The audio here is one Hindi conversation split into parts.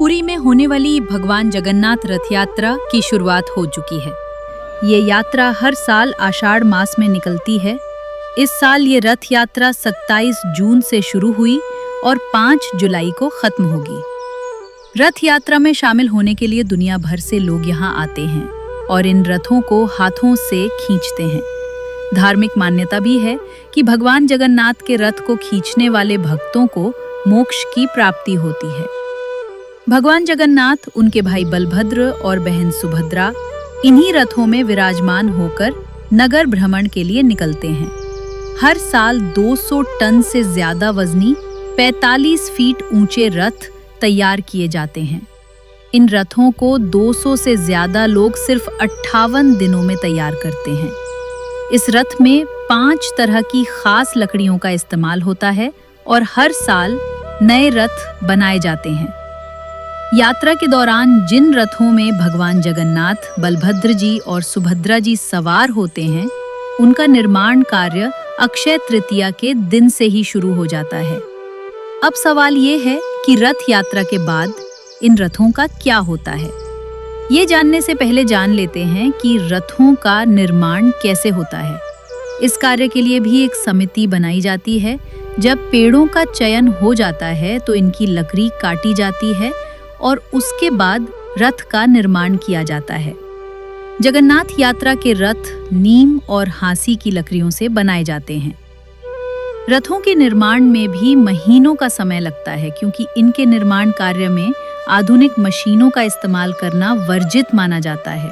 पुरी में होने वाली भगवान जगन्नाथ रथ यात्रा की शुरुआत हो चुकी है। ये यात्रा हर साल आषाढ़ मास में निकलती है। इस साल ये रथ यात्रा 27 जून से शुरू हुई और 5 जुलाई को खत्म होगी। रथ यात्रा में शामिल होने के लिए दुनिया भर से लोग यहाँ आते हैं और इन रथों को हाथों से खींचते हैं। धार्मिक मान्यता भी है कि भगवान जगन्नाथ के रथ को खींचने वाले भक्तों को मोक्ष की प्राप्ति होती है। भगवान जगन्नाथ, उनके भाई बलभद्र और बहन सुभद्रा इन्हीं रथों में विराजमान होकर नगर भ्रमण के लिए निकलते हैं। हर साल 200 टन से ज्यादा वजनी 45 फीट ऊंचे रथ तैयार किए जाते हैं। इन रथों को 200 से ज्यादा लोग सिर्फ 58 दिनों में तैयार करते हैं। इस रथ में 5 तरह की खास लकड़ियों का इस्तेमाल होता है और हर साल नए रथ बनाए जाते हैं। यात्रा के दौरान जिन रथों में भगवान जगन्नाथ, बलभद्र जी और सुभद्रा जी सवार होते हैं, उनका निर्माण कार्य अक्षय तृतीया के दिन से ही शुरू हो जाता है। अब सवाल ये है कि रथ यात्रा के बाद इन रथों का क्या होता है। ये जानने से पहले जान लेते हैं कि रथों का निर्माण कैसे होता है। इस कार्य के लिए भी एक समिति बनाई जाती है। जब पेड़ों का चयन हो जाता है तो इनकी लकड़ी काटी जाती है और उसके बाद रथ का निर्माण किया जाता है। जगन्नाथ यात्रा के रथ नीम और हांसी की लकड़ियों से बनाए जाते हैं। रथों के निर्माण में भी महीनों का समय लगता है, क्योंकि इनके निर्माण कार्य में आधुनिक मशीनों का इस्तेमाल करना वर्जित माना जाता है।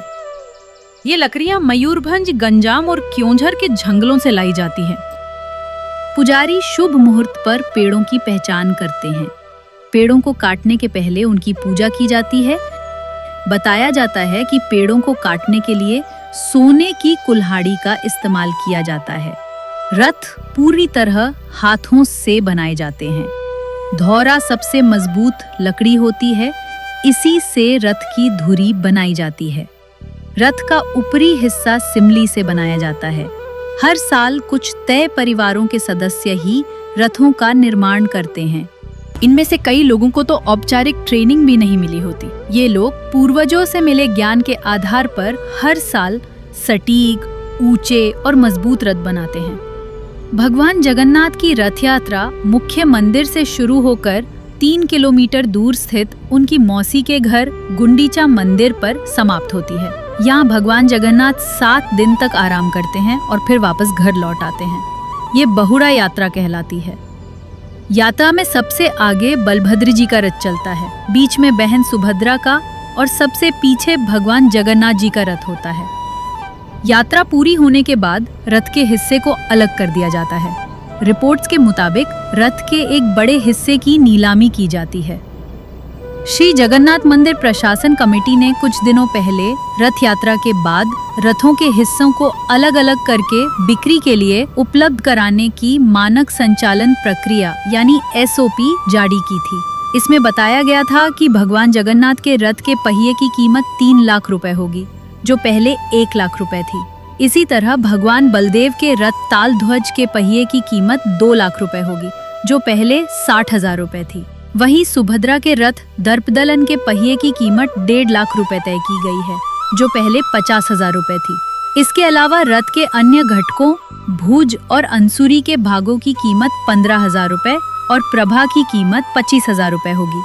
ये लकड़ियां मयूरभंज, गंजाम और क्योंझर के जंगलों से लाई जाती हैं। पुजारी शुभ मुहूर्त पर पेड़ों की पहचान करते हैं। पेड़ों को काटने के पहले उनकी पूजा की जाती है। बताया जाता है कि पेड़ों को काटने के लिए सोने की कुल्हाड़ी का इस्तेमाल किया जाता है। रथ पूरी तरह हाथों से बनाए जाते हैं। धौरा सबसे मजबूत लकड़ी होती है। इसी से रथ की धुरी बनाई जाती है। रथ का ऊपरी हिस्सा सिमली से बनाया जाता है। हर साल कुछ तय परिवारों के सदस्य ही रथों का निर्माण करते हैं। इनमें से कई लोगों को तो औपचारिक ट्रेनिंग भी नहीं मिली होती। ये लोग पूर्वजों से मिले ज्ञान के आधार पर हर साल सटीक, ऊंचे और मजबूत रथ बनाते हैं। भगवान जगन्नाथ की रथ यात्रा मुख्य मंदिर से शुरू होकर 3 किलोमीटर दूर स्थित उनकी मौसी के घर गुंडीचा मंदिर पर समाप्त होती है। यहाँ भगवान जगन्नाथ 7 दिन तक आराम करते हैं और फिर वापस घर लौट आते हैं। ये बहुड़ा यात्रा कहलाती है। यात्रा में सबसे आगे बलभद्र जी का रथ चलता है, बीच में बहन सुभद्रा का और सबसे पीछे भगवान जगन्नाथ जी का रथ होता है। यात्रा पूरी होने के बाद रथ के हिस्से को अलग कर दिया जाता है। रिपोर्ट्स के मुताबिक रथ के एक बड़े हिस्से की नीलामी की जाती है। श्री जगन्नाथ मंदिर प्रशासन कमेटी ने कुछ दिनों पहले रथ यात्रा के बाद रथों के हिस्सों को अलग अलग करके बिक्री के लिए उपलब्ध कराने की मानक संचालन प्रक्रिया यानी SOP जारी की थी। इसमें बताया गया था कि भगवान जगन्नाथ के रथ के पहिए की कीमत 3 लाख रुपए होगी, जो पहले 1 लाख रुपए थी। इसी तरह भगवान बलदेव के रथ ताल ध्वज के पहिए की कीमत 2 लाख रुपए होगी, जो पहले 60,000 रुपए थी। वहीं सुभद्रा के रथ दर्पदलन के पहिए की कीमत 1.5 लाख रुपए तय की गई है, जो पहले 50,000 रुपए थी। इसके अलावा रथ के अन्य घटकों भुज और अंसुरी के भागों की कीमत 15,000 रुपए और प्रभा की कीमत 25,000 रुपए होगी।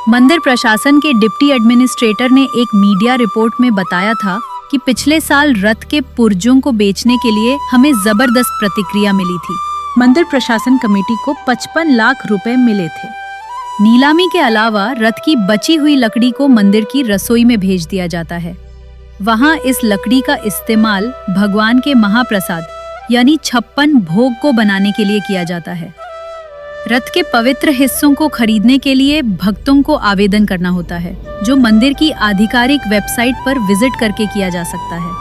मंदिर प्रशासन के डिप्टी एडमिनिस्ट्रेटर ने एक मीडिया रिपोर्ट में बताया था कि पिछले साल रथ के पुर्जों को बेचने के लिए हमें जबरदस्त प्रतिक्रिया मिली थी। मंदिर प्रशासन कमेटी को 55 लाख रुपए मिले थे। नीलामी के अलावा रथ की बची हुई लकड़ी को मंदिर की रसोई में भेज दिया जाता है। वहां इस लकड़ी का इस्तेमाल भगवान के महाप्रसाद यानी 56 भोग को बनाने के लिए किया जाता है। रथ के पवित्र हिस्सों को खरीदने के लिए भक्तों को आवेदन करना होता है, जो मंदिर की आधिकारिक वेबसाइट पर विजिट करके किया जा सकता है।